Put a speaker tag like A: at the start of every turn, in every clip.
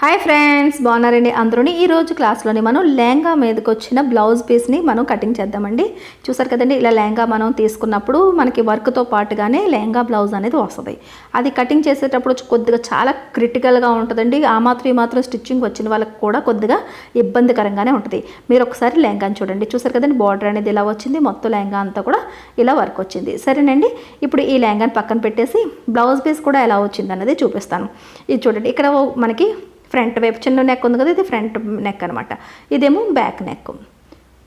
A: Hi friends, బాగున్నారండి అందరూని. ఈరోజు క్లాస్లోని మనం లెహంగా మీదకి వచ్చిన బ్లౌజ్ పీస్ని మనం కటింగ్ చేద్దామండి. చూసారు కదండి, ఇలా లెహంగా మనం తీసుకున్నప్పుడు మనకి వర్క్తో పాటుగానే లెహంగా బ్లౌజ్ అనేది వస్తుంది. అది కటింగ్ చేసేటప్పుడు కొద్దిగా చాలా క్రిటికల్గా ఉంటుందండి. ఆ మాత్రం స్టిచ్చింగ్ వచ్చిన వాళ్ళకి కూడా కొద్దిగా ఇబ్బందికరంగానే ఉంటుంది. మీరు ఒకసారి లెహంగాని చూడండి. చూసారు కదండి, బార్డర్ అనేది ఇలా వచ్చింది, మొత్తం లెహంగా అంతా కూడా ఇలా వర్క్ వచ్చింది. సరేనండి, ఇప్పుడు ఈ లెహంగాని పక్కన పెట్టేసి బ్లౌజ్ పీస్ కూడా ఎలా వచ్చింది అన్నది చూపిస్తాను. ఇది చూడండి, ఇక్కడ మనకి ఫ్రంట్ వైపు చిన్న నెక్ ఉంది కదా, ఇది ఫ్రంట్ నెక్ అనమాట. ఇదేమో బ్యాక్ నెక్.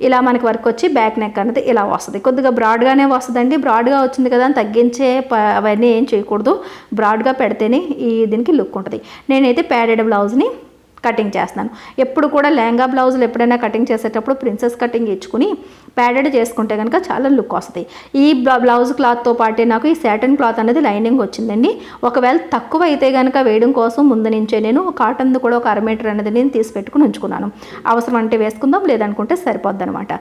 A: ఇలా మనకి వర్క్ వచ్చి బ్యాక్ నెక్ అనేది ఇలా వస్తుంది. కొద్దిగా బ్రాడ్గానే వస్తుందండి. బ్రాడ్గా వచ్చింది కదా అని తగ్గించే అవన్నీ ఏం చేయకూడదు. బ్రాడ్గా పెడితేనే దీనికి లుక్ ఉంటుంది. నేనైతే ప్యాడెడ్ బ్లౌజ్ని కటింగ్ చేస్తున్నాను. ఎప్పుడు కూడా లెహంగా బ్లౌజులు ఎప్పుడైనా కటింగ్ చేసేటప్పుడు ప్రిన్సెస్ కటింగ్ ఇచ్చుకుని ప్యాడెడ్ చేసుకుంటే కనుక చాలా లుక్ వస్తుంది. ఈ బ్లౌజ్ క్లాత్తో పాటే నాకు ఈ సాటిన్ క్లాత్ అనేది లైనింగ్ వచ్చిందండి. ఒకవేళ తక్కువ అయితే కనుక వేయడం కోసం ముందు నుంచే నేను కాటన్ది కూడా ఒక 1/2 మీటర్ అనేది నేను తీసి పెట్టుకుని ఉంచుకున్నాను. అవసరం అంటే వేసుకుందాం, లేదనుకుంటే సరిపోద్ది అనమాట.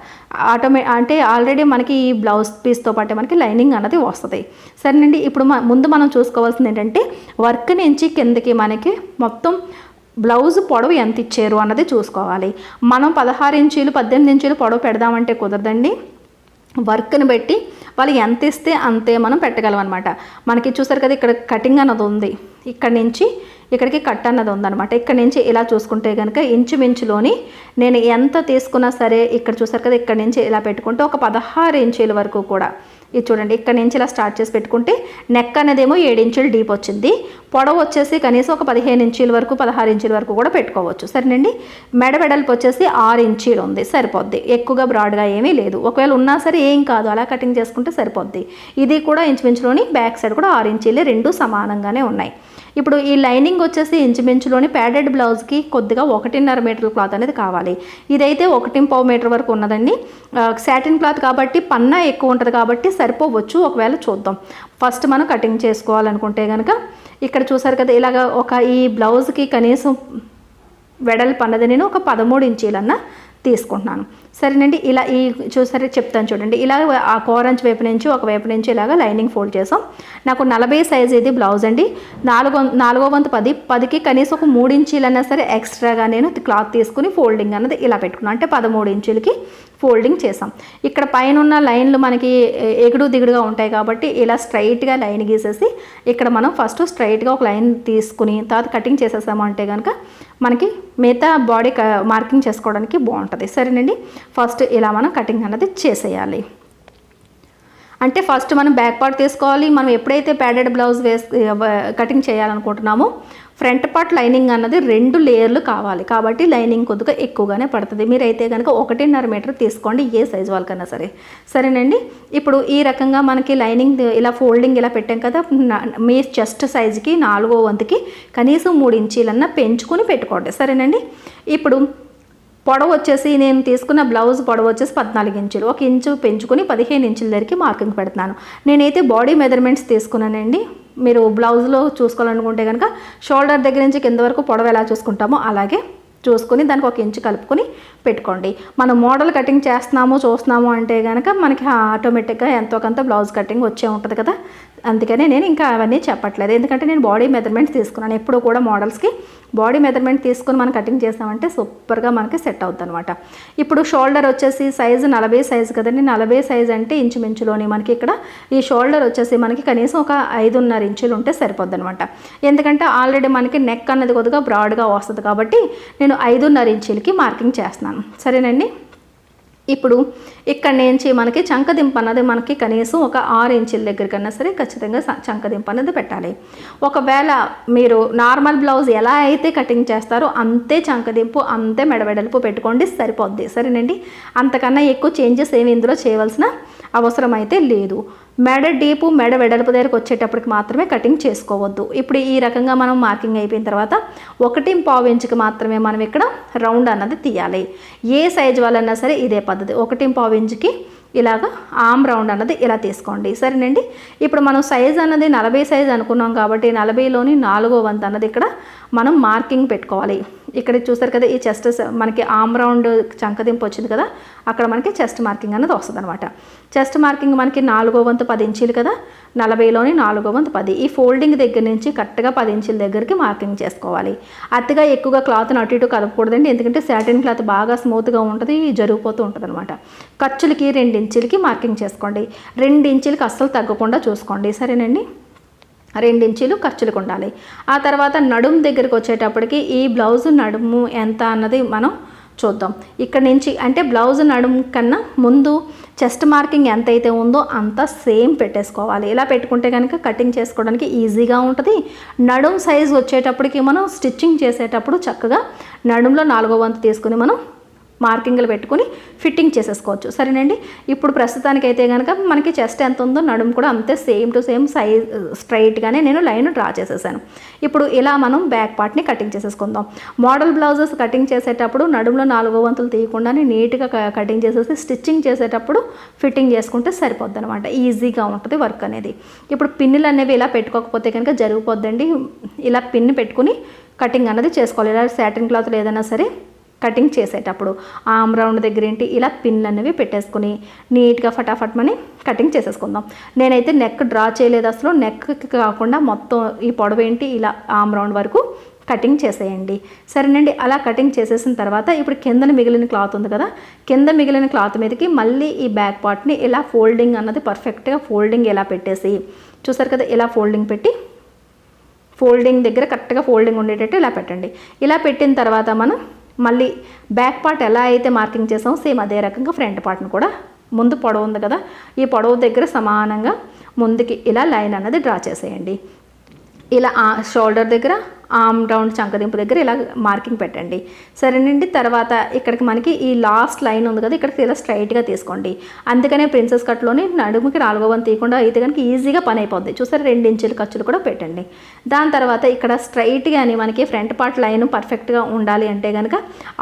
A: అంటే ఆల్రెడీ మనకి ఈ బ్లౌజ్ పీస్తో పాటే మనకి లైనింగ్ అన్నది వస్తుంది. సరేనండి, ఇప్పుడు ముందు మనం చూసుకోవాల్సింది ఏంటంటే వర్క్ నుంచి కిందకి మనకి మొత్తం బ్లౌజ్ పొడవు ఎంత ఇచ్చారు అన్నది చూసుకోవాలి. మనం 16 ఇంచీలు 18 ఇంచీలు పొడవు పెడదామంటే కుదరదండి. వర్క్ని బట్టి వాళ్ళు ఎంత ఇస్తే అంతే మనం పెట్టగలం అనమాట. మనకి చూసారు కదా, ఇక్కడ కటింగ్ అన్నది ఉంది, ఇక్కడ నుంచి ఇక్కడికి కట్ అన్నది ఉందన్నమాట. ఇక్కడ నుంచి ఇలా చూసుకుంటే కనుక ఇంచుమించులోని నేను ఎంత తీసుకున్నా సరే, ఇక్కడ చూసారు కదా, ఇక్కడ నుంచి ఇలా పెట్టుకుంటే ఒక 16 ఇంచీల వరకు కూడా ఇది చూడండి, ఇక్కడ నుంచి ఇలా స్టార్ట్ చేసి పెట్టుకుంటే నెక్ అనేదేమో 7 ఇంచులు డీప్ వచ్చింది. పొడవు వచ్చేసి కనీసం ఒక 15 ఇంచీల వరకు 16 ఇంచీల వరకు కూడా పెట్టుకోవచ్చు. సరేనండి, మెడ వెడల్పు వచ్చేసి 6 ఇంచీలు ఉంది, సరిపోద్ది. ఎక్కువగా బ్రాడ్గా ఏమీ లేదు. ఒకవేళ ఉన్నా సరే ఏం కాదు, అలా కటింగ్ చేసుకుంటే సరిపోద్ది. ఇది కూడా ఇంచుమించులోని బ్యాక్ సైడ్ కూడా 6 ఇంచీలు, రెండు సమానంగానే ఉన్నాయి. ఇప్పుడు ఈ లైనింగ్ వచ్చేసి ఇంచుమించులోని ప్యాడెడ్ బ్లౌజ్కి కొద్దిగా 1.5 మీటర్ క్లాత్ అనేది కావాలి. ఇదైతే 1.5 మీటర్ వరకు ఉన్నదండి. సాటిన్ క్లాత్ కాబట్టి పన్నా ఎక్కువ ఉంటుంది కాబట్టి సరిపోవచ్చు. ఒకవేళ చూద్దాం. ఫస్ట్ మనం కటింగ్ చేసుకోవాలనుకుంటే కనుక ఇక్కడ చూసారు కదా, ఇలాగ ఈ బ్లౌజ్కి కనీసం వెడల్పు అన్నది నేను ఒక 13 ఇంచీలన్నా తీసుకుంటున్నాను. సరేనండి, ఇలా చూసారు చెప్తాను చూడండి. ఇలా ఆ కోరంచ్ వైపు నుంచి ఒక వైపు నుంచి ఇలాగ లైనింగ్ ఫోల్డ్ చేసాం. నాకు 40 సైజు ఇది బ్లౌజ్ అండి. 4వ వంతు 10కి కనీసం ఒక 3 ఇంచీలన్నా సరే ఎక్స్ట్రాగా నేను క్లాత్ తీసుకుని ఫోల్డింగ్ అన్నది ఇలా పెట్టుకున్నాను. అంటే 13 ఇంచులకి ఫోల్డింగ్ చేసాం. ఇక్కడ పైన ఉన్న లైన్లు మనకి ఎగుడు దిగుడుగా ఉంటాయి కాబట్టి ఇలా స్ట్రైట్గా లైన్ గీసేసి ఇక్కడ మనం ఫస్ట్ స్ట్రైట్గా ఒక లైన్ తీసుకుని తర్వాత కటింగ్ చేసేసాము అంటే కనుక మనకి మిగతా బాడీ మార్కింగ్ చేసుకోవడానికి బాగుంటుంది. సరేనండి, ఫస్ట్ ఇలా మనం కటింగ్ అన్నది చేసేయాలి. అంటే ఫస్ట్ మనం బ్యాక్ పార్ట్ తీసుకోవాలి. మనం ఎప్పుడైతే ప్యాడెడ్ బ్లౌజ్ కటింగ్ చేయాలనుకుంటున్నామో ఫ్రంట్ పార్ట్ లైనింగ్ అన్నది 2 లేయర్లు కావాలి కాబట్టి లైనింగ్ కొద్దిగా ఎక్కువగానే పడుతుంది. మీరైతే కనుక 1.5 మీటర్ తీసుకోండి, ఏ సైజు వాళ్ళకన్నా సరే. సరేనండి, ఇప్పుడు ఈ రకంగా మనకి లైనింగ్ ఇలా ఫోల్డింగ్ ఇలా పెట్టాం కదా, మీ చెస్ట్ సైజుకి 4వ వంతుకి కనీసం 3 ఇంచీలన్నా పెంచుకొని పెట్టుకోండి. సరేనండి, ఇప్పుడు పొడవు వచ్చేసి నేను తీసుకున్న బ్లౌజ్ పొడవు వచ్చేసి 14 ఇంచులు, 1 ఇంచు పెంచుకొని 15 ఇంచుల దగ్గరికి మార్కింగ్ పెడుతున్నాను. నేనైతే బాడీ మెజర్మెంట్స్ తీసుకున్నానండి. మీరు బ్లౌజ్లో చూసుకోవాలనుకుంటే కనుక షోల్డర్ దగ్గర నుంచి కింద వరకు పొడవు ఎలా చూసుకుంటామో అలాగే చూసుకుని దానికి 1 ఇంచు కలుపుకొని పెట్టుకోండి. మనం మోడల్ కటింగ్ చూస్తున్నాము అంటే కనుక మనకి ఆటోమేటిక్గా ఎంతో కొంత బ్లౌజ్ కటింగ్ వచ్చే ఉంటుంది కదా. అందుకనే నేను ఇంకా అవన్నీ చెప్పట్లేదు, ఎందుకంటే నేను బాడీ మెజర్మెంట్స్ తీసుకున్నాను. ఎప్పుడు కూడా మోడల్స్కి బాడీ మెజర్మెంట్ తీసుకుని మనం కటింగ్ చేసామంటే సూపర్గా మనకి సెట్ అవుతుంది అనమాట. ఇప్పుడు షోల్డర్ వచ్చేసి సైజు 40 సైజు కదండి. 40 సైజు అంటే ఇంచుమించులోని మనకి ఇక్కడ ఈ షోల్డర్ వచ్చేసి మనకి కనీసం ఒక 5.5 ఇంచులు ఉంటే సరిపోద్ది అనమాట. ఎందుకంటే ఆల్రెడీ మనకి నెక్ అన్నది కొద్దిగా బ్రాడ్గా వస్తుంది కాబట్టి నేను 5.5 ఇంచులకి మార్కింగ్ చేస్తున్నాను. సరేనండి, ఇప్పుడు ఇక్కడ నుంచి మనకి చంకదింపు అన్నది మనకి కనీసం ఒక 6 ఇంచుల దగ్గరికన్నా సరే ఖచ్చితంగా చంకదింపు అనేది పెట్టాలి. ఒకవేళ మీరు నార్మల్ బ్లౌజ్ ఎలా అయితే కటింగ్ చేస్తారో అంతే చంకదింపు అంతే మెడవెడల్పు పెట్టుకోండి, సరిపోద్ది. సరేనండి, అంతకన్నా ఎక్కువ చేంజెస్ ఏమి ఇందులో చేయవలసిన అవసరం అయితే లేదు. మెడ డీపు మెడ వెడల్పు దగ్గరకు వచ్చేటప్పటికి మాత్రమే కటింగ్ చేసుకోవద్దు. ఇప్పుడు ఈ రకంగా మనం మార్కింగ్ అయిపోయిన తర్వాత 1.5 ఇంచుకి మాత్రమే మనం ఇక్కడ రౌండ్ అన్నది తీయాలి. ఏ సైజు వాళ్ళన్నా సరే ఇదే పద్ధతి. 1.5 ఇంచుకి ఇలాగ ఆమ్ రౌండ్ అన్నది ఇలా తీసుకోండి. సరేనండి, ఇప్పుడు మనం సైజ్ అన్నది 40 సైజ్ అనుకున్నాం కాబట్టి 40లోని 4వ వంతు అన్నది ఇక్కడ మనం మార్కింగ్ పెట్టుకోవాలి. ఇక్కడ చూసారు కదా ఈ చెస్ట్ మనకి ఆమ్ రౌండ్ చంకదింపు వచ్చింది కదా, అక్కడ మనకి చెస్ట్ మార్కింగ్ అనేది వస్తుంది అనమాట. చెస్ట్ మార్కింగ్ మనకి 4వ వంతు 10 ఇంచీలు కదా, 40లోని 4వ వంతు 10. ఈ ఫోల్డింగ్ దగ్గర నుంచి కరెక్ట్గా 10 ఇంచుల దగ్గరికి మార్కింగ్ చేసుకోవాలి. అతిగా ఎక్కువగా క్లాత్ని అటు ఇటు కదపకూడదండి, ఎందుకంటే సాటిన్ క్లాత్ బాగా స్మూత్గా ఉంటుంది, జరిగిపోతూ ఉంటుంది అనమాట. ఖర్చులకి 2 ఇంచులకి మార్కింగ్ చేసుకోండి. 2 ఇంచులకి అస్సలు తగ్గకుండా చూసుకోండి, సరేనండి. 2 ఇంచులు ఖర్చులకు ఉండాలి. ఆ తర్వాత నడుము దగ్గరికి వచ్చేటప్పటికి ఈ బ్లౌజ్ నడుము ఎంత అన్నది మనం చూద్దాం. ఇక్కడ నుంచి అంటే బ్లౌజ్ నడుము కన్నా ముందు చెస్ట్ మార్కింగ్ ఎంత అయితే ఉందో అంత సేమ్ పెట్టేసుకోవాలి. ఇలా పెట్టుకుంటే కనుక కటింగ్ చేసుకోవడానికి ఈజీగా ఉంటుంది. నడుము సైజు వచ్చేటప్పటికి మనం స్టిచ్చింగ్ చేసేటప్పుడు చక్కగా నడుములో 4వ వంతు తీసుకుని మనం మార్కింగ్లు పెట్టుకుని ఫిట్టింగ్ చేసేసుకోవచ్చు, సరేనండి. ఇప్పుడు ప్రస్తుతానికైతే కనుక మనకి చెస్ట్ ఎంత ఉందో నడుము కూడా అంతే సేమ్ టు సేమ్ సైజ్ స్ట్రైట్గానే నేను లైన్ డ్రా చేసేసాను. ఇప్పుడు ఇలా మనం బ్యాక్ పార్ట్ని కటింగ్ చేసేసుకుందాం. మోడల్ బ్లౌజెస్ కటింగ్ చేసేటప్పుడు నడుములో 4వ వంతులు తీయకుండానే నీట్గా కటింగ్ చేసేసి స్టిచ్చింగ్ చేసేటప్పుడు ఫిట్టింగ్ చేసుకుంటే సరిపోద్ది అనమాట. ఈజీగా ఉంటుంది వర్క్ అనేది. ఇప్పుడు పిన్నులు అనేవి ఇలా పెట్టుకోకపోతే కనుక జరిగిపోద్దండి. ఇలా పిన్ పెట్టుకుని కటింగ్ అన్నది చేసుకోవాలి. ఇలా సాటిన్ క్లాత్లు ఏదైనా సరే కటింగ్ చేసేటప్పుడు ఆమ్ రౌండ్ దగ్గర ఏంటి ఇలా పిన్లు అనేవి పెట్టేసుకుని నీట్గా ఫటాఫట్ మని కటింగ్ చేసేసుకుందాం. నేనైతే నెక్ డ్రా చేయలేదు అసలు. నెక్ కాకుండా మొత్తం ఈ పొడవు ఏంటి ఇలా ఆమ్ రౌండ్ వరకు కటింగ్ చేసేయండి, సరేనండి. అలా కటింగ్ చేసేసిన తర్వాత ఇప్పుడు కిందన మిగిలిన క్లాత్ ఉంది కదా, కింద మిగిలిన క్లాత్ మీదకి మళ్ళీ ఈ బ్యాక్ పార్ట్ని ఇలా ఫోల్డింగ్ అన్నది పర్ఫెక్ట్గా ఫోల్డింగ్ ఎలా పెట్టేసి చూసారు కదా, ఇలా ఫోల్డింగ్ పెట్టి ఫోల్డింగ్ దగ్గర కరెక్ట్గా ఫోల్డింగ్ ఉండేటట్టు ఇలా పెట్టండి. ఇలా పెట్టిన తర్వాత మనం మళ్ళీ బ్యాక్ పార్ట్ ఎలా అయితే మార్కింగ్ చేసామో సేమ్ అదే రకంగా ఫ్రంట్ పార్ట్ని కూడా ముందు పొడవు ఉంది కదా, ఈ పొడవు దగ్గర సమానంగా ముందుకి ఇలా లైన్ అన్నది డ్రా చేసేయండి. ఇలా షోల్డర్ దగ్గర ఆమ్ రౌండ్ చంకదింపు దగ్గర ఇలా మార్కింగ్ పెట్టండి, సరేనండి. తర్వాత ఇక్కడికి మనకి ఈ లాస్ట్ లైన్ ఉంది కదా, ఇక్కడికి ఇలా స్ట్రైట్గా తీసుకోండి. అందుకనే ప్రిన్సెస్ కట్లోని నడుముకి 4వ వంతు తీయకుండా అయితే కనుక ఈజీగా పని అయిపోద్ది. చూసారు 2 ఇంచుల ఖర్చులు కూడా పెట్టండి. దాని తర్వాత ఇక్కడ స్ట్రైట్గాని మనకి ఫ్రంట్ పార్ట్ లైన్ పర్ఫెక్ట్గా ఉండాలి అంటే కనుక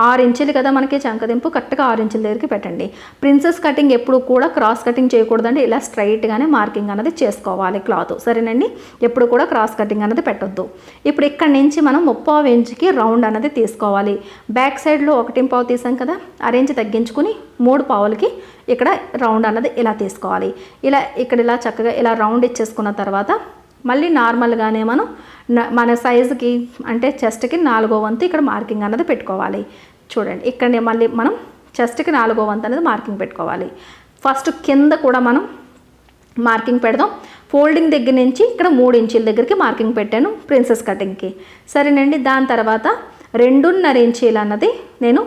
A: 6 ఇంచులు కదా మనకి చంకదింపు, కరెక్ట్గా 6 ఇంచుల దగ్గరికి పెట్టండి. ప్రిన్సెస్ కటింగ్ ఎప్పుడు కూడా క్రాస్ కటింగ్ చేయకూడదండి, ఇలా స్ట్రైట్గానే మార్కింగ్ అనేది చేసుకోవాలి క్లాత్, సరేనండి. ఎప్పుడు కూడా క్రాస్ కటింగ్ అనేది పెట్టొద్దు. ఇప్పుడు ఇక్కడ నుంచి మనం 3/4 ఇంచుకి రౌండ్ అనేది తీసుకోవాలి. బ్యాక్ సైడ్లో 1/4 తీసాం కదా, అరేంజ్ తగ్గించుకుని 3 పావులకి ఇక్కడ రౌండ్ అన్నది ఇలా తీసుకోవాలి. ఇలా ఇక్కడ ఇలా చక్కగా ఇలా రౌండ్ ఇచ్చేసుకున్న తర్వాత మళ్ళీ నార్మల్గానే మనం మన సైజుకి అంటే చెస్ట్కి 4వ వంతు ఇక్కడ మార్కింగ్ అన్నది పెట్టుకోవాలి. చూడండి ఇక్కడ మళ్ళీ మనం చెస్ట్కి 4వ వంతు అనేది మార్కింగ్ పెట్టుకోవాలి. ఫస్ట్ కింద కూడా మనం మార్కింగ్ పెడదాం. ఫోల్డింగ్ దగ్గర నుంచి ఇక్కడ 3 ఇంచుల దగ్గరికి మార్కింగ్ పెట్టాను ప్రిన్సెస్ కటింగ్కి, సరేనండి. దాని తర్వాత 2.5 ఇంచీలు అన్నది నేను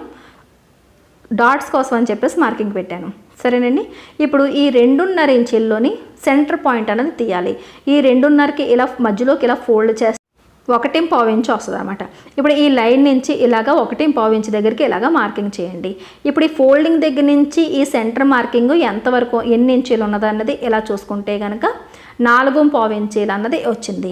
A: డాట్స్ కోసం అని చెప్పేసి మార్కింగ్ పెట్టాను, సరేనండి. ఇప్పుడు ఈ 2.5 ఇంచీల్లోని సెంటర్ పాయింట్ అనేది తీయాలి. ఈ 2.5కి ఇలా మధ్యలోకి ఇలా ఫోల్డ్ చేస్తే 1/4 ఇంచు వస్తుంది అనమాట. ఇప్పుడు ఈ లైన్ నుంచి ఇలాగా 1/4 ఇంచు దగ్గరికి ఇలాగా మార్కింగ్ చేయండి. ఇప్పుడు ఈ ఫోల్డింగ్ దగ్గర నుంచి ఈ సెంటర్ మార్కింగ్ ఎంతవరకు ఎన్ని ఇంచీలు ఉన్నది అన్నది ఇలా చూసుకుంటే కనుక 4/4 ఇంచీలు అన్నది వచ్చింది,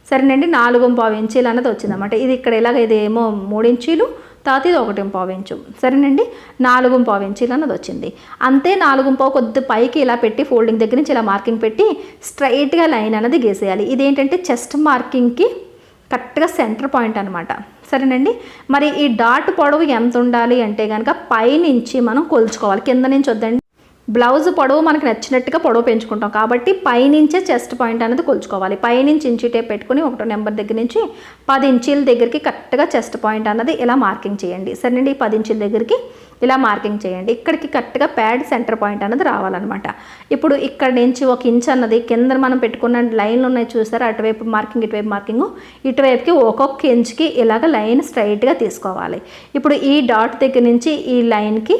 A: సరేనండి. 4/4 ఇంచీలు అన్నది వచ్చింది అనమాట. ఇది ఇక్కడ ఇలాగ ఇదేమో 3 ఇంచీలు, తర్వాత ఇది 1/4 ఇంచు, సరేనండి. 4/4 ఇంచీలు అన్నది వచ్చింది. అంతే 4/4 కొద్ది పైకి ఇలా పెట్టి ఫోల్డింగ్ దగ్గర నుంచి ఇలా మార్కింగ్ పెట్టి స్ట్రైట్గా లైన్ అన్నది గీసేయాలి. ఇదేంటంటే చెస్ట్ మార్కింగ్కి కరెక్ట్గా సెంటర్ పాయింట్ అనమాట, సరేనండి. మరి ఈ డాట్ పొడవు ఎంత ఉండాలి అంటే కనుక పైనుంచి మనం కొలుచుకోవాలి, కింద నుంచి వద్దండి. బ్లౌజ్ పొడవు మనకు నచ్చినట్టుగా పొడవు పెంచుకుంటాం కాబట్టి పైనుంచే చెస్ట్ పాయింట్ అనేది కొలుచుకోవాలి. పైనుంచి ఇంచీ టేప్ పెట్టుకుని 1వ నెంబర్ దగ్గర నుంచి 10 ఇంచీల దగ్గరికి కరెక్ట్గా చెస్ట్ పాయింట్ అన్నది ఇలా మార్కింగ్ చేయండి, సరేనండి. 10 ఇంచీల దగ్గరికి ఇలా మార్కింగ్ చేయండి. ఇక్కడికి కరెక్ట్గా ప్యాడ్ సెంటర్ పాయింట్ అన్నది రావాలన్నమాట. ఇప్పుడు ఇక్కడ నుంచి 1 ఇంచ్ అన్నది కింద మనం పెట్టుకున్న లైన్లు ఉన్నాయి చూసారా, అటువైపు మార్కింగ్ ఇటువైపు మార్కింగ్, ఇటువైపుకి 1 ఇంచుకి ఇలాగ లైన్ స్ట్రైట్గా తీసుకోవాలి. ఇప్పుడు ఈ డాట్ దగ్గర నుంచి ఈ లైన్కి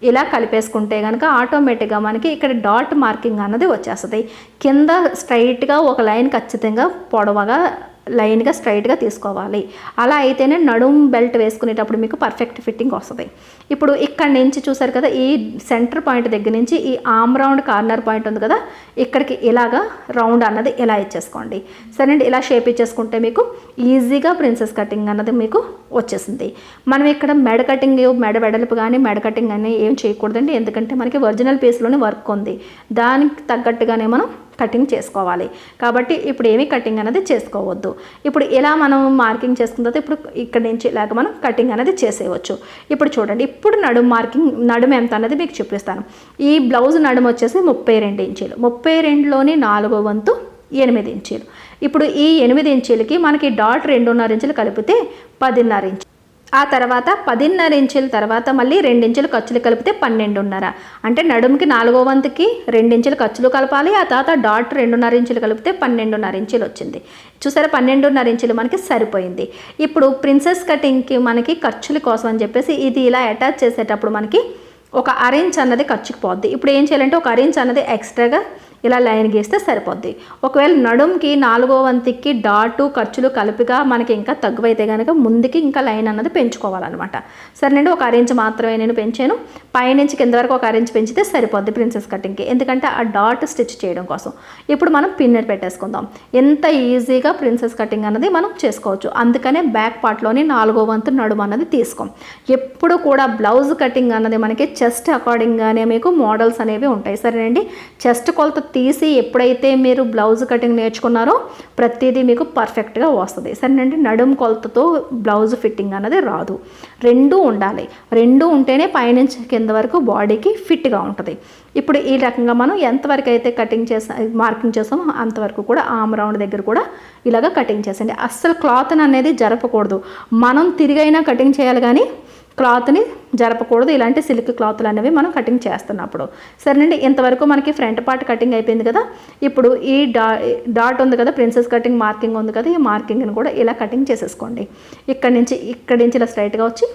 A: ఇలా కలిపేసుకుంటే కనుక ఆటోమేటిక్గా మనకి ఇక్కడ డాట్ మార్కింగ్ అన్నది వచ్చేస్తుంది. కింద స్ట్రైట్గా ఒక లైన్ ఖచ్చితంగా పొడవగా లైన్గా స్ట్రైట్గా తీసుకోవాలి. అలా అయితేనే నడుం బెల్ట్ వేసుకునేటప్పుడు మీకు పర్ఫెక్ట్ ఫిట్టింగ్ వస్తుంది. ఇప్పుడు ఇక్కడ నుంచి చూసారు కదా, ఈ సెంటర్ పాయింట్ దగ్గర నుంచి ఈ ఆమ్ రౌండ్ కార్నర్ పాయింట్ ఉంది కదా, ఇక్కడికి ఇలాగా రౌండ్ అన్నది ఇలా ఇచ్చేసుకోండి, సరేనండి. ఇలా షేప్ ఇచ్చేసుకుంటే మీకు ఈజీగా ప్రిన్సెస్ కటింగ్ అన్నది మీకు వచ్చేసింది. మనం ఇక్కడ మెడ కటింగ్, మెడ వెడల్పు కానీ మెడ కటింగ్ అని ఏం చేయకూడదండి, ఎందుకంటే మనకి ఒరిజినల్ పీస్లోనే వర్క్ ఉంది. దానికి తగ్గట్టుగానే మనం కటింగ్ చేసుకోవాలి. కాబట్టి ఇప్పుడు ఏమీ కటింగ్ అనేది చేసుకోవద్దు. ఇప్పుడు ఇలా మనం మార్కింగ్ చేసుకున్న తర్వాత ఇప్పుడు ఇక్కడ నుంచి ఇలాగ మనం కటింగ్ అనేది చేసేయవచ్చు. ఇప్పుడు చూడండి, ఇప్పుడు నడుము ఎంత అన్నది మీకు చూపిస్తాను. ఈ బ్లౌజ్ నడుము వచ్చేసి 32 ఇంచీలు. 32లోని 4వ వంతు 8 ఇంచీలు. ఇప్పుడు ఈ 8 ఇంచీలకి మనకి డాట్ 2.5 ఇంచులు కలిపితే 10.5 ఇంచు. ఆ తర్వాత 10.5 ఇంచుల తర్వాత మళ్ళీ 2 ఇంచులు ఖర్చులు కలిపితే 12.5. అంటే నడుముకి 4వ వంతుకి 2 ఇంచులు ఖర్చులు కలపాలి. ఆ తర్వాత డాట్ 2.5 ఇంచులు కలిపితే 12.5 ఇంచులు వచ్చింది. చూసారా, 12.5 ఇంచులు మనకి సరిపోయింది. ఇప్పుడు ప్రిన్సెస్ కటింగ్కి మనకి ఖర్చుల కోసం అని చెప్పేసి ఇది ఇలా అటాచ్ చేసేటప్పుడు మనకి ఒక అరేంజ్ అన్నది ఖర్చుకు పోద్ది. ఇప్పుడు ఏం చేయాలంటే ఒక అరేంజ్ అన్నది ఎక్స్ట్రాగా ఇలా లైన్ గీస్తే సరిపోద్ది. ఒకవేళ నడుంకి 4వ వంతుకి డాటు ఖర్చులు కలిపిగా మనకి ఇంకా తక్కువైతే కనుక ముందుకి ఇంకా లైన్ అన్నది పెంచుకోవాలన్నమాట. సరేనండి, ఒక అరేంజ్ మాత్రమే నేను పెంచాను. పైనుంచి కింద వరకు ఒక అరేంజ్ పెంచితే సరిపోద్ది ప్రిన్సెస్ కటింగ్కి, ఎందుకంటే ఆ డాట్ స్టిచ్ చేయడం కోసం. ఇప్పుడు మనం పిన్నెట్ పెట్టేసుకుందాం. ఎంత ఈజీగా ప్రిన్సెస్ కటింగ్ అన్నది మనం చేసుకోవచ్చు. అందుకనే బ్యాక్ పార్ట్లోని 4వ వంతు నడుము అన్నది తీసుకోం. ఎప్పుడు కూడా బ్లౌజ్ కటింగ్ అన్నది మనకి చెస్ట్ అకార్డింగ్గానే మీకు మోడల్స్ అనేవి ఉంటాయి. సరేనండి, చెస్ట్ కొలత తీసి ఎప్పుడైతే మీరు బ్లౌజ్ కటింగ్ నేర్చుకున్నారో ప్రతిదీ మీకు పర్ఫెక్ట్గా వస్తుంది. సరేనండి, నడుము కొలతతో బ్లౌజ్ ఫిట్టింగ్ అన్నది రాదు. రెండూ ఉండాలి. రెండూ ఉంటేనే పైనుంచి కింద వరకు బాడీకి ఫిట్గా ఉంటుంది. ఇప్పుడు ఈ రకంగా మనం ఎంతవరకు అయితే కటింగ్ మార్కింగ్ చేసామో అంతవరకు కూడా ఆమ్ రౌండ్ దగ్గర కూడా ఇలాగ కటింగ్ చేసండి. అస్సలు క్లాత్ని అనేది జరపకూడదు. మనం తిరిగైనా కటింగ్ చేయాలి కానీ క్లాత్ని జరపకూడదు. ఇలాంటి సిల్క్ క్లాత్లు అనేవి మనం కటింగ్ చేస్తున్నప్పుడు. సరేనండి, ఇంతవరకు మనకి ఫ్రంట్ పార్ట్ కటింగ్ అయిపోయింది కదా. ఇప్పుడు ఈ డాట్ ఉంది కదా, ప్రిన్సెస్ కటింగ్ మార్కింగ్ ఉంది కదా, ఈ మార్కింగ్ని కూడా ఇలా కటింగ్ చేసేసుకోండి. ఇక్కడి నుంచి ఇలా స్ట్రైట్గా వచ్చి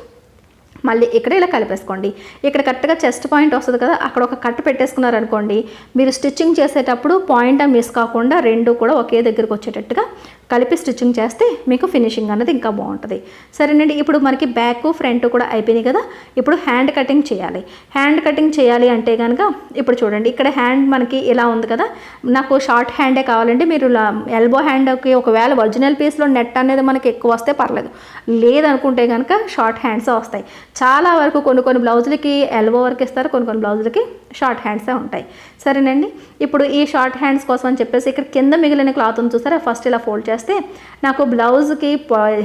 A: మళ్ళీ ఇక్కడ ఇలా కలిపేసుకోండి. ఇక్కడ కరెక్ట్గా చెస్ట్ పాయింట్ వస్తుంది కదా, అక్కడ ఒక కట్ పెట్టేసుకున్నారనుకోండి, మీరు స్టిచ్చింగ్ చేసేటప్పుడు పాయింట్ మిస్ కాకుండా రెండు కూడా ఒకే దగ్గరకు వచ్చేటట్టుగా కలిపి స్టిచ్చింగ్ చేస్తే మీకు ఫినిషింగ్ అన్నది ఇంకా బాగుంటుంది. సరేనండి, ఇప్పుడు మనకి బ్యాక్ ఫ్రంట్ కూడా అయిపోయినాయి కదా. ఇప్పుడు హ్యాండ్ కటింగ్ చేయాలి. హ్యాండ్ కటింగ్ చేయాలి అంటే కనుక ఇప్పుడు చూడండి, ఇక్కడ హ్యాండ్ మనకి ఇలా ఉంది కదా. నాకు షార్ట్ హ్యాండే కావాలంటే మీరు ఎల్బో హ్యాండ్కి ఒకవేళ ఒరిజినల్ పీస్లో నెట్ అనేది మనకి ఎక్కువ వస్తే పర్లేదు, లేదనుకుంటే కనుక షార్ట్ హ్యాండ్స్ వస్తాయి. చాలా వరకు కొన్ని బ్లౌజులకి ఎల్బో వర్క్ ఇస్తారు, కొన్ని బ్లౌజులకి షార్ట్ హ్యాండ్సే ఉంటాయి. సరేనండి, ఇప్పుడు ఈ షార్ట్ హ్యాండ్స్ కోసం అని చెప్పేసి ఇక్కడ కింద మిగిలిన క్లాత్ ఉంది చూసారా, ఫస్ట్ ఇలా ఫోల్డ్ చేస్తే నాకు బ్లౌజ్కి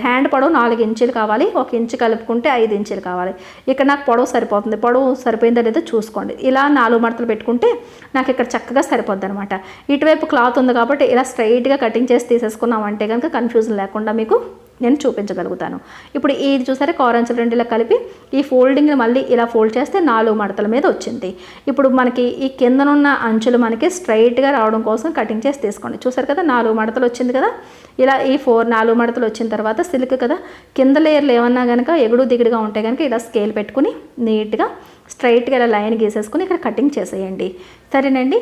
A: హ్యాండ్ పొడవు 4 ఇంచులు కావాలి. 1 ఇంచు కలుపుకుంటే 5 ఇంచులు కావాలి. ఇక్కడ నాకు పొడవు సరిపోతుంది. పొడవు సరిపోయిందో లేదో చూసుకోండి. ఇలా 4 మడతలు పెట్టుకుంటే నాకు ఇక్కడ చక్కగా సరిపోద్ది అనమాట. ఇటువైపు క్లాత్ ఉంది కాబట్టి ఇలా స్ట్రైట్గా కటింగ్ చేసి తీసేసుకున్నామంటే కనుక కన్ఫ్యూజన్ లేకుండా మీకు నేను చూపించగలుగుతాను. ఇప్పుడు ఇది చూసారా, కారంచులు రెండు ఇలా కలిపి ఈ ఫోల్డింగ్ని మళ్ళీ ఇలా ఫోల్డ్ చేస్తే 4 మడతల మీద వచ్చింది. ఇప్పుడు మనకి ఈ కిందనున్న అంచులు మనకి స్ట్రైట్గా రావడం కోసం కటింగ్ చేసి తీసుకోండి. చూసారు కదా, 4 మడతలు వచ్చింది కదా. ఇలా ఈ 4 మడతలు వచ్చిన తర్వాత సిల్క్ కదా, కింద లేయర్లు ఏమన్నా కనుక ఎగుడు దిగుడుగా ఉంటే కనుక ఇలా స్కేల్ పెట్టుకుని నీట్గా స్ట్రైట్గా ఇలా లైన్ గీసేసుకుని ఇక్కడ కటింగ్ చేసేయండి. సరేనండి,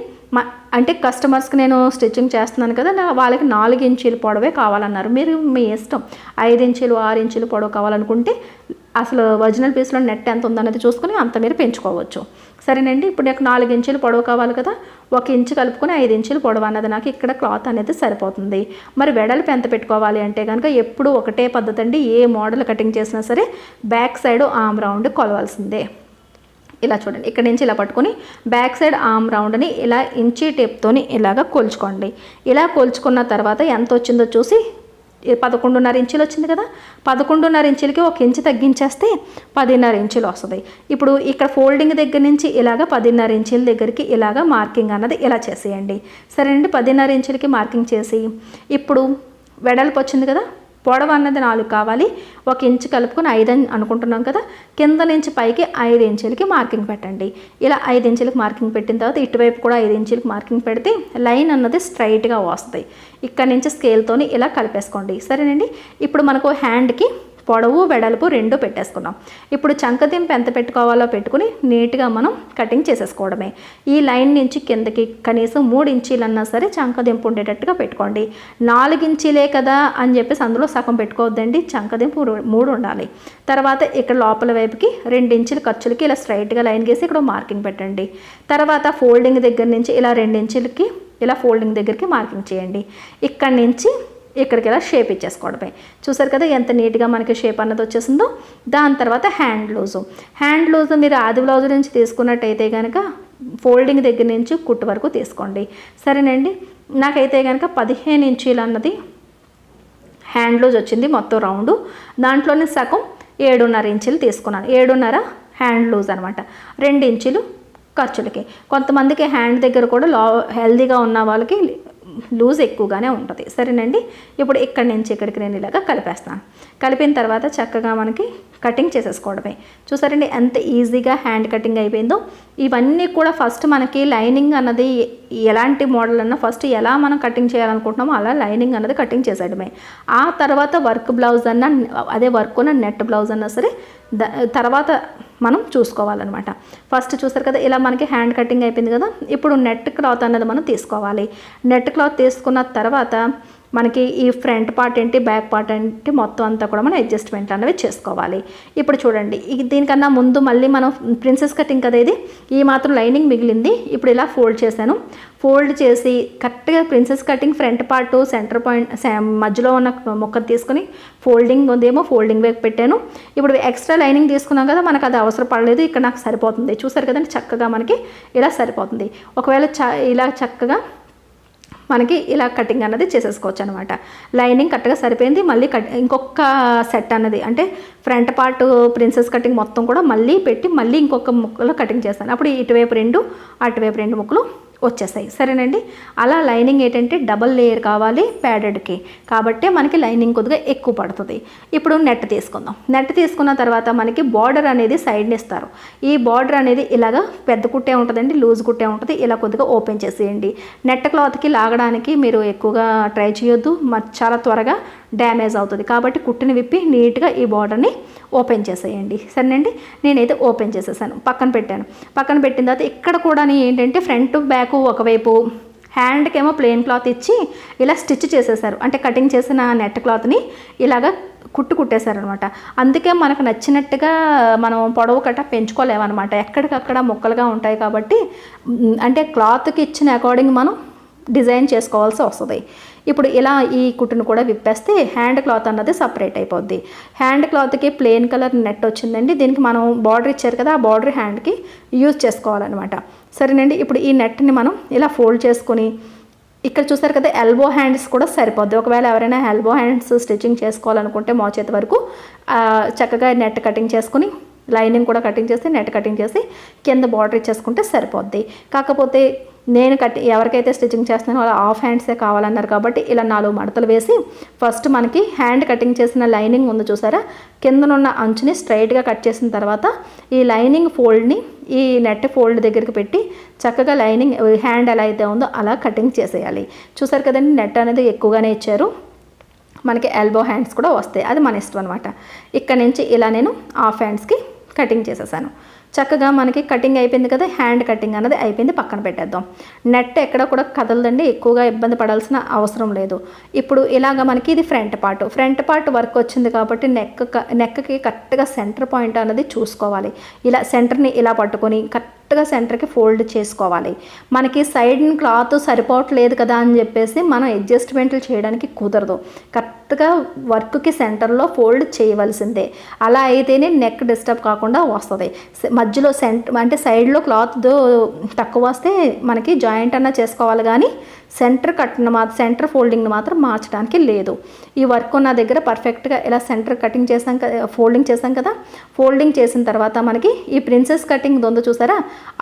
A: అంటే కస్టమర్స్కి నేను స్టిచ్చింగ్ చేస్తున్నాను కదా, వాళ్ళకి 4 ఇంచుల పొడవే కావాలన్నారు. మీరు మీ ఇష్టం, 5 ఇంచులు 6 ఇంచులు పొడవు కావాలనుకుంటే అసలు ఒరిజినల్ పీస్లో నెట్ ఎంత ఉందనేది చూసుకుని అంత మీరు పెంచుకోవచ్చు. సరేనండి, ఇప్పుడు నాకు 4 ఇంచులు పొడవు కావాలి కదా, 1 ఇంచు కలుపుకొని 5 ఇంచులు పొడవు అన్నది నాకు ఇక్కడ క్లాత్ అనేది సరిపోతుంది. మరి వెడల్పు ఎంత పెట్టుకోవాలి అంటే కనుక ఎప్పుడు ఒకటే పద్ధతి అండి. ఏ మోడల్ కటింగ్ చేసినా సరే బ్యాక్ సైడ్ ఆమ్ రౌండ్ కొలవాల్సిందే. ఇలా చూడండి, ఇక్కడ నుంచి ఇలా పట్టుకొని బ్యాక్ సైడ్ ఆమ్ రౌండ్ని ఇలా ఇంచీ టేప్తోని ఇలాగ కొలుచుకోండి. ఇలా కొలుచుకున్న తర్వాత ఎంత వచ్చిందో చూసి 11.5 ఇంచులు వచ్చింది కదా, 11.5 ఇంచులకి 1 ఇంచు తగ్గించేస్తే 10.5 ఇంచులు వస్తుంది. ఇప్పుడు ఇక్కడ ఫోల్డింగ్ దగ్గర నుంచి ఇలాగ 10.5 ఇంచుల దగ్గరికి ఇలాగ మార్కింగ్ అన్నది ఇలా చేసేయండి. సరేనండి, 10.5 ఇంచులకి మార్కింగ్ చేసి ఇప్పుడు వెడల్పు వచ్చింది కదా, పొడవు అన్నది 4 కావాలి. 1 ఇంచు కలుపుకొని 5 అనుకుంటున్నాం కదా, కింద నుంచి పైకి 5 ఇంచులకి మార్కింగ్ పెట్టండి. ఇలా 5 ఇంచులకి మార్కింగ్ పెట్టిన తర్వాత ఇటువైపు కూడా 5 ఇంచులకి మార్కింగ్ పెడితే లైన్ అన్నది స్ట్రైట్గా వస్తుంది. ఇక్కడ నుంచి స్కేల్తోని ఇలా కలిపేసుకోండి. సరేనండి, ఇప్పుడు మనకు హ్యాండ్కి పొడవు వెడల్పు 2 పెట్టేసుకున్నాం. ఇప్పుడు చంకదింపు ఎంత పెట్టుకోవాలో పెట్టుకుని నీట్గా మనం కటింగ్ చేసేసుకోవడమే. ఈ లైన్ నుంచి కిందకి కనీసం 3 ఇంచీలన్నా సరే చంకదింపు ఉండేటట్టుగా పెట్టుకోండి. 4 ఇంచీలే కదా అని చెప్పేసి అందులో సగం పెట్టుకోవద్దండి, చంకదింపు 3 ఉండాలి. తర్వాత ఇక్కడ లోపల వైపుకి 2 ఇంచుల ఖర్చులకి ఇలా స్ట్రైట్గా లైన్ గీసి ఇక్కడ మార్కింగ్ పెట్టండి. తర్వాత ఫోల్డింగ్ దగ్గర నుంచి ఇలా 2 ఇంచులకి ఇలా ఫోల్డింగ్ దగ్గరికి మార్కింగ్ చేయండి. ఇక్కడి నుంచి ఇక్కడికి ఇలా షేప్ ఇచ్చేసుకోవడమే. చూసారు కదా ఎంత నీట్గా మనకి షేప్ అన్నది వచ్చేసిందో. దాని తర్వాత హ్యాండ్ లూజు మీరు ఆది బ్లౌజ్ నుంచి తీసుకున్నట్టయితే కనుక ఫోల్డింగ్ దగ్గర నుంచి కుట్టు వరకు తీసుకోండి. సరేనండి. నాకైతే కనుక 15 ఇంచీలు అన్నది హ్యాండ్ లూజ్ వచ్చింది మొత్తం రౌండ్. దాంట్లోనే సగం 7.5 ఇంచులు తీసుకున్నాను. 7.5 హ్యాండ్ లూజ్ అనమాట. 2 ఇంచులు ఖర్చులకి. కొంతమందికి హ్యాండ్ దగ్గర కూడా హెల్దీగా ఉన్న వాళ్ళకి లూజ్ ఎక్కువగానే ఉంటుంది. సరేనండి. ఇప్పుడు ఇక్కడి నుంచి ఇక్కడికి నేను ఇలాగా కలిపేస్తాను. కలిపిన తర్వాత చక్కగా మనకి కటింగ్ చేసేసుకోవడమే. చూసారండి ఎంత ఈజీగా హ్యాండ్ కటింగ్ అయిపోయిందో. ఇవన్నీ కూడా ఫస్ట్ మనకి లైనింగ్ అన్నది ఎలాంటి మోడల్ అన్నా ఫస్ట్ ఎలా మనం కటింగ్ చేయాలనుకుంటున్నామో అలా లైనింగ్ అన్నది కటింగ్ చేసేయడమే. ఆ తర్వాత వర్క్ బ్లౌజ్ అన్నా అదే వర్క్ ఉన్న నెట్ బ్లౌజ్ అన్నా సరే తర్వాత మనం చూసుకోవాలన్నమాట. ఫస్ట్ చూసారు కదా ఇలా మనకి హ్యాండ్ కటింగ్ అయిపోయింది కదా. ఇప్పుడు నెట్ క్లాత్ అన్నది మనం తీసుకోవాలి. నెట్ క్లాత్ తీసుకున్న తర్వాత మనకి ఈ ఫ్రంట్ పార్ట్ ఏంటి బ్యాక్ పార్ట్ ఏంటి మొత్తం అంతా కూడా మనం అడ్జస్ట్మెంట్ అనేవి చేసుకోవాలి. ఇప్పుడు చూడండి దీనికన్నా ముందు మళ్ళీ మనం ప్రిన్సెస్ కటింగ్ కదా ఇది, ఈ మాత్రం లైనింగ్ మిగిలింది. ఇప్పుడు ఇలా ఫోల్డ్ చేశాను. ఫోల్డ్ చేసి కరెక్ట్గా princess cutting front part centre point మధ్యలో ఉన్న మొక్కను తీసుకుని ఫోల్డింగ్ ఉందేమో ఫోల్డింగ్ వైపు పెట్టాను. ఇప్పుడు ఎక్స్ట్రా లైనింగ్ తీసుకున్నాం కదా, మనకు అది అవసరం పడలేదు. ఇక్కడ నాకు సరిపోతుంది. చూసారు కదండి చక్కగా మనకి ఇలా సరిపోతుంది. ఒకవేళ ఇలా చక్కగా మనకి ఇలా కటింగ్ అన్నది చేసేసుకోవచ్చు అనమాట. లైనింగ్ కరెక్ట్గా సరిపోయింది. మళ్ళీ ఇంకొక సెట్ అన్నది అంటే ఫ్రంట్ పార్ట్ ప్రిన్సెస్ కటింగ్ మొత్తం కూడా మళ్ళీ పెట్టి మళ్ళీ ఇంకొక ముక్కలో కటింగ్ చేస్తాను. అప్పుడు ఇటువైపు 2 అటువైపు 2 ముక్కలు వచ్చేసాయి. సరేనండి. అలా లైనింగ్ ఏంటంటే డబల్ లేయర్ కావాలి ప్యాడెడ్కి, కాబట్టి మనకి లైనింగ్ కొద్దిగా ఎక్కువ పడుతుంది. ఇప్పుడు నెట్ తీసుకుందాం. నెట్ తీసుకున్న తర్వాత మనకి బార్డర్ అనేది సైడ్ని ఇస్తారు. ఈ బార్డర్ అనేది ఇలాగా పెద్ద కుట్టే ఉంటుందండి, లూజ్ కుట్టే ఉంటుంది. ఇలా కొద్దిగా ఓపెన్ చేసేయండి. నెట్ క్లాత్కి లాగడానికి మీరు ఎక్కువగా ట్రై చేయొద్దు, చాలా త్వరగా డ్యామేజ్ అవుతుంది. కాబట్టి కుట్టుని విప్పి నీట్గా ఈ బార్డర్ని ఓపెన్ చేసేయండి. సరేనండి. నేనైతే ఓపెన్ చేసేసాను, పక్కన పెట్టాను. పక్కన పెట్టిన తర్వాత ఇక్కడ కూడా ఏంటంటే ఫ్రంట్ బ్యాక్ ఒకవైపు హ్యాండ్కి ఏమో ప్లెయిన్ క్లాత్ ఇచ్చి ఇలా స్టిచ్ చేసేసారు. అంటే కటింగ్ చేసిన నెట్ క్లాత్ని ఇలాగా కుట్టేశారనమాట. అందుకే మనకు నచ్చినట్టుగా మనం పొడవు కట్ట పెంచుకోలేమన్నమాట. ఎక్కడికక్కడ ముక్కలుగా ఉంటాయి కాబట్టి అంటే క్లాత్కి ఇచ్చిన అకార్డింగ్ మనం డిజైన్ చేసుకోవాల్సి వస్తుంది. ఇప్పుడు ఇలా ఈ కుట్టును కూడా విప్పేస్తే హ్యాండ్ క్లాత్ అన్నది సపరేట్ అయిపోద్ది. హ్యాండ్ క్లాత్కి ప్లెయిన్ కలర్ నెట్ వచ్చిందండి. దీనికి మనం బార్డర్ ఇచ్చారు కదా, ఆ బార్డర్ హ్యాండ్కి యూజ్ చేసుకోవాలన్నమాట. సరేనండి. ఇప్పుడు ఈ నెట్ని మనం ఇలా ఫోల్డ్ చేసుకొని ఇక్కడ చూసారు కదా ఎల్బో హ్యాండ్స్ కూడా సరిపోద్ది. ఒకవేళ ఎవరైనా ఎల్బో హ్యాండ్స్ స్టిచ్చింగ్ చేసుకోవాలనుకుంటే మోచేతి వరకు చక్కగా నెట్ కటింగ్ చేసుకుని లైనింగ్ కూడా కటింగ్ చేసి నెట్ కటింగ్ చేసి కింద బార్డర్ ఇచ్చేసుకుంటే సరిపోద్ది. కాకపోతే నేను ఎవరికైతే స్టిచ్చింగ్ చేస్తున్నానో అలా హాఫ్ హ్యాండ్సే కావాలన్నారు కాబట్టి ఇలా 4 మడతలు వేసి ఫస్ట్ మనకి హ్యాండ్ కటింగ్ చేసిన లైనింగ్ ఉంది చూసారా, కిందనున్న అంచుని స్ట్రైట్గా కట్ చేసిన తర్వాత ఈ లైనింగ్ ఫోల్డ్ని ఈ నెట్ ఫోల్డ్ దగ్గరికి పెట్టి చక్కగా లైనింగ్ హ్యాండ్ ఎలా అయితే ఉందో అలా కటింగ్ చేసేయాలి. చూసారు కదండి నెట్ అనేది ఎక్కువగానే ఇచ్చారు. మనకి ఎల్బో హ్యాండ్స్ కూడా వస్తాయి, అది మన ఇష్టం అనమాట. ఇక్కడ నుంచి ఇలా నేను హాఫ్ హ్యాండ్స్కి కటింగ్ చేసేసాను. చక్కగా మనకి కటింగ్ అయిపోయింది కదా, హ్యాండ్ కటింగ్ అన్నది అయిపోయింది. పక్కన పెట్టేద్దాం. నెట్ ఎక్కడ కూడా కదలదండి, ఎక్కువగా ఇబ్బంది పడాల్సిన అవసరం లేదు. ఇప్పుడు ఇలాగ మనకి ఇది ఫ్రంట్ పార్ట్ వర్క్ వచ్చింది కాబట్టి నెక్కి కరెక్ట్గా సెంటర్ పాయింట్ అన్నది చూసుకోవాలి. ఇలా సెంటర్ని ఇలా పట్టుకొని కరెక్ట్గా సెంటర్కి ఫోల్డ్ చేసుకోవాలి. మనకి సైడ్ క్లాత్ సరిపోవట్లేదు కదా అని చెప్పేసి మనం అడ్జస్ట్మెంట్లు చేయడానికి కుదరదు. కరెక్ట్గా వర్క్కి సెంటర్లో ఫోల్డ్ చేయవలసిందే. అలా అయితేనే నెక్ డిస్టర్బ్ కాకుండా వస్తుంది. మధ్యలో అంటే సైడ్లో క్లాత్ తక్కువ వస్తే మనకి జాయింట్ అన్నా చేసుకోవాలి, కానీ సెంటర్ ఫోల్డింగ్ని మాత్రం మార్చడానికి లేదు. ఈ వర్క్ నా దగ్గర పర్ఫెక్ట్గా ఇలా సెంటర్ కటింగ్ చేసాం కదా, ఫోల్డింగ్ చేసాం కదా. ఫోల్డింగ్ చేసిన తర్వాత మనకి ఈ ప్రిన్సెస్ కటింగ్ దొందు చూసారా,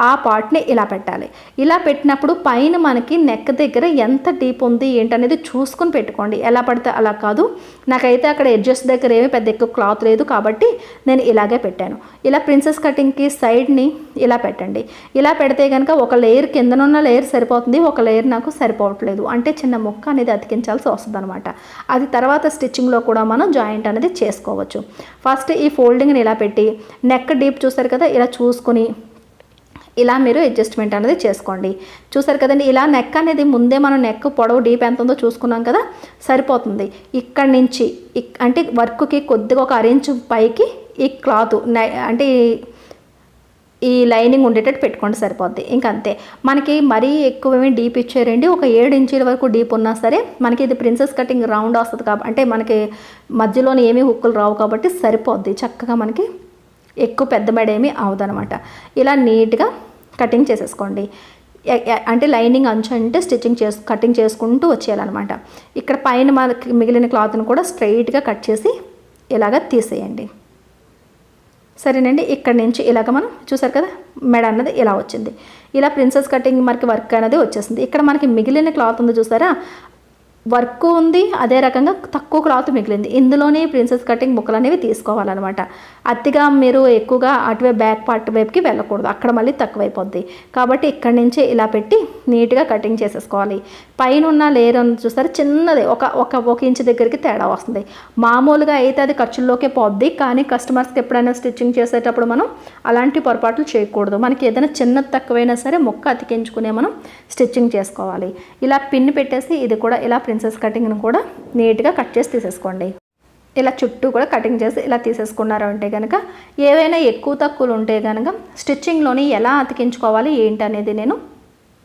A: ఆ పార్ట్ని ఇలా పెట్టాలి. ఇలా పెట్టినప్పుడు పైన మనకి నెక్ దగ్గర ఎంత డీప్ ఉంది ఏంటనేది చూసుకొని పెట్టుకోండి. ఎలా పడితే అలా కాదు. నాకైతే అక్కడ ఎడ్జెస్ దగ్గర ఏమీ పెద్ద ఎక్కువ క్లాత్ లేదు కాబట్టి నేను ఇలాగే పెట్టాను. ఇలా ప్రిన్సెస్ కటింగ్కి సైడ్ని ఇలా పెట్టండి. ఇలా పెడితే కనుక ఒక లేయర్ కిందనున్న లేయర్ సరిపోతుంది, ఒక లేయర్ నాకు సరిపోవట్లేదు. అంటే చిన్న ముక్క అనేది అతికించాల్సి వస్తుంది అనమాట. అది తర్వాత స్టిచ్చింగ్లో కూడా మనం జాయింట్ అనేది చేసుకోవచ్చు. ఫస్ట్ ఈ ఫోల్డింగ్ని ఇలా పెట్టి నెక్ డీప్ చూసారు కదా, ఇలా చూసుకొని ఇలా మీరు అడ్జస్ట్మెంట్ అనేది చేసుకోండి. చూసారు కదండి, ఇలా నెక్ అనేది ముందే మనం నెక్ పొడవు డీప్ ఎంత ఉందో చూసుకున్నాం కదా, సరిపోతుంది. ఇక్కడి నుంచి అంటే వర్క్కి కొద్దిగా ఒక 1 ఇంచు పైకి ఈ క్లాత్ అంటే ఈ లైనింగ్ ఉండేటట్టు పెట్టుకోండి, సరిపోద్ది. ఇంకంతే. మనకి మరీ ఎక్కువేమీ డీప్ ఇచ్చారండి, ఒక 7 ఇంచుల వరకు డీప్ ఉన్నా సరే మనకి ఇది ప్రిన్సెస్ కటింగ్ రౌండ్ వస్తుంది కాబట్టి, అంటే మనకి మధ్యలోని ఏమీ హుక్కులు రావు కాబట్టి సరిపోద్ది. చక్కగా మనకి ఎక్కువ పెద్ద మెడ ఏమీ అవదనమాట. ఇలా నీట్గా కటింగ్ చేసేసుకోండి. అంటే లైనింగ్ అంచు అంటే కటింగ్ చేసుకుంటూ వచ్చేయాలన్నమాట. ఇక్కడ పైన మనకి మిగిలిన క్లాత్ను కూడా స్ట్రైట్గా కట్ చేసి ఇలాగ తీసేయండి. సరేనండి, ఇక్కడ నుంచి ఇలాగ మనం చూసారు కదా మెడ అన్నది ఇలా వచ్చింది. ఇలా ప్రిన్సెస్ కటింగ్ మనకి వర్క్ అనేది వచ్చేసింది. ఇక్కడ మనకి మిగిలిన క్లాత్ ఉంది చూసారా, వర్క్ ఉంది, అదే రకంగా తక్కువ క్లాత్ మిగిలింది. ఇందులోనే ప్రిన్సెస్ కటింగ్ ముక్కలు అనేవి తీసుకోవాలన్నమాట. అతిగా మీరు ఎక్కువగా అటువైపు బ్యాక్ పార్ట్ వైపుకి వెళ్ళకూడదు, అక్కడ మళ్ళీ తక్కువైపోద్ది. కాబట్టి ఇక్కడి నుంచి ఇలా పెట్టి నీట్గా కటింగ్ చేసేసుకోవాలి. పైన ఉన్న లేయర్ చూస్తారు చిన్నది, ఒక ఇంచు దగ్గరికి తేడా వస్తుంది. మామూలుగా అయితే అది ఖర్చుల్లోకే పోద్ది, కానీ కస్టమర్స్కి ఎప్పుడైనా స్టిచ్చింగ్ చేసేటప్పుడు మనం అలాంటి పొరపాట్లు చేయకూడదు. మనకి ఏదైనా చిన్నది తక్కువైనా సరే మొక్క అతికించుకునే మనం స్టిచ్చింగ్ చేసుకోవాలి. ఇలా పిన్ పెట్టేసి ఇది కూడా ఇలా ప్రిన్సెస్ కటింగ్ను కూడా నీట్గా కట్ చేసి తీసేసుకోండి. ఇలా చుట్టూ కూడా కటింగ్ చేసి ఇలా తీసేసుకున్నారు అంటే కనుక ఏవైనా ఎక్కువ తక్కువలు ఉంటే కనుక స్టిచ్చింగ్లోని ఎలా అతికించుకోవాలి ఏంటి అనేది నేను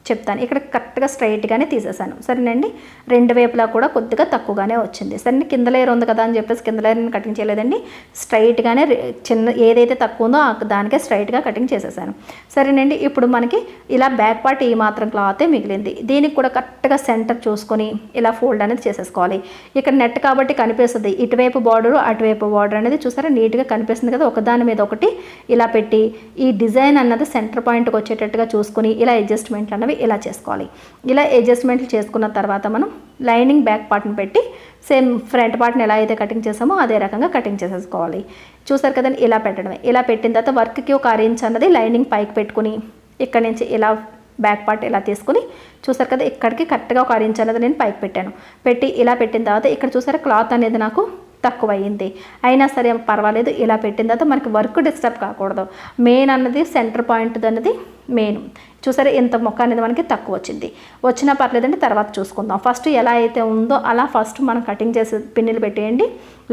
A: చెప్తాను. ఇక్కడ కరెక్ట్గా స్ట్రైట్గానే తీసేసాను. సరేనండి, రెండు వైపులా కూడా కొద్దిగా తక్కువగానే వచ్చింది. సరే, కింద లేయర్ ఉంది కదా అని చెప్పేసి కింద లేయర్ని కటింగ్ చేయలేదండి, స్ట్రైట్గానే చిన్న ఏదైతే తక్కువ ఉందో దానికే స్ట్రైట్గా కటింగ్ చేసేసాను. సరేనండి, ఇప్పుడు మనకి ఇలా బ్యాక్ పార్ట్ ఈ మాత్రం క్లాతే మిగిలింది. దీనికి కూడా కరెక్ట్గా సెంటర్ చూసుకొని ఇలా ఫోల్డ్ అనేది చేసేసుకోవాలి. ఇక్కడ నెట్ కాబట్టి కనిపిస్తుంది, ఇటువైపు బార్డరు అటువైపు బార్డర్ అనేది చూసారా నీట్గా కనిపిస్తుంది కదా. ఒకదాని మీద ఒకటి ఇలా పెట్టి ఈ డిజైన్ అన్నది సెంటర్ పాయింట్కి వచ్చేటట్టుగా చూసుకొని ఇలా అడ్జస్ట్మెంట్లు అన్నవి ఇలా చేసుకోవాలి. ఇలా అడ్జస్ట్మెంట్లు చేసుకున్న తర్వాత మనం లైనింగ్ బ్యాక్ పార్ట్ని పెట్టి సేమ్ ఫ్రంట్ పార్ట్ని ఎలా అయితే కటింగ్ చేసామో అదే రకంగా కటింగ్ చేసేసుకోవాలి. చూసారు కదండి, ఇలా పెట్టడమే. ఇలా పెట్టిన తర్వాత వర్క్కి ఒక 1 ఇంచ్ అన్నది లైనింగ్ పైకి పెట్టుకుని ఇక్కడ నుంచి ఇలా బ్యాక్ పార్ట్ ఇలా తీసుకుని చూసారు కదా ఇక్కడికి కరెక్ట్గా ఒక 1 ఇంచ్ అనేది నేను పైకి పెట్టాను. పెట్టి ఇలా పెట్టిన తర్వాత ఇక్కడ చూసారా క్లాత్ అనేది నాకు తక్కువ అయ్యింది, అయినా సరే పర్వాలేదు. ఇలా పెట్టిన తర్వాత మనకి వర్క్ డిస్టర్బ్ కాకూడదు. మెయిన్ అన్నది సెంటర్ పాయింట్ అన్నది మెయిన్. చూసారా ఇంత మొక్క అనేది మనకి తక్కువ వచ్చినా పర్లేదండి, తర్వాత చూసుకుందాం. ఫస్ట్ ఎలా అయితే ఉందో అలా ఫస్ట్ మనం కటింగ్ చేసి పిన్నులు పెట్టేయండి.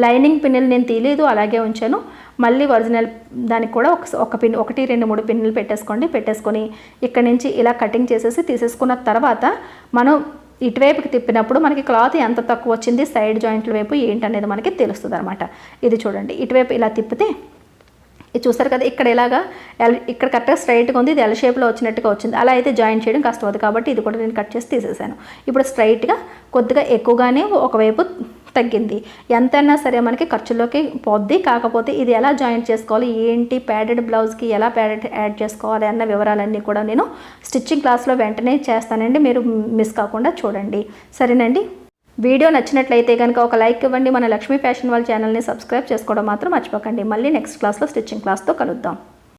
A: లైనింగ్ పిన్నులు నేను తీయలేదు, అలాగే ఉంచాను. మళ్ళీ ఒరిజినల్ దానికి కూడా ఒక పిన్ 1, 2, 3 పిన్నులు పెట్టేసుకొని ఇక్కడ నుంచి ఇలా కటింగ్ చేసేసి తీసేసుకున్న తర్వాత మనం ఇటువైపుకి తిప్పినప్పుడు మనకి క్లాత్ ఎంత తక్కువ వచ్చింది సైడ్ జాయింట్ల వైపు ఏంటనేది మనకి తెలుస్తుంది అనమాట. ఇది చూడండి, ఇటువైపు ఇలా తిప్పితే ఇది చూస్తారు కదా ఇక్కడ ఇలాగా ఇక్కడ కరెక్ట్గా స్ట్రైట్గా ఉంది, ఇది ఎల్ షేప్లో వచ్చినట్టుగా వచ్చింది. అలా అయితే జాయిన్ చేయడం కష్టం అవుతుంది కాబట్టి ఇది కూడా నేను కట్ చేసి తీసేసాను. ఇప్పుడు స్ట్రైట్గా కొద్దిగా ఎక్కువగానే ఒకవైపు తగ్గింది. ఎంతైనా సరే మనకి ఖర్చులోకి పోద్ది. కాకపోతే ఇది ఎలా జాయింట్ చేసుకోవాలి ఏంటి, ప్యాడెడ్ బ్లౌజ్కి ఎలా ప్యాడెడ్ యాడ్ చేసుకోవాలి అన్న వివరాలన్నీ కూడా నేను స్టిచ్చింగ్ క్లాస్లో వెంటనే చేస్తానండి, మీరు మిస్ కాకుండా చూడండి. సరేనండి, వీడియో నచ్చినట్లయితే కనుక ఒక లైక్ ఇవ్వండి. మన లక్ష్మీ ఫ్యాషన్ వాళ్ళ ఛానల్ని సబ్స్క్రైబ్ చేసుకోవడం మాత్రం మర్చిపోకండి. మళ్ళీ నెక్స్ట్ క్లాస్లో స్టిచ్చింగ్ క్లాస్తో కలుద్దాం.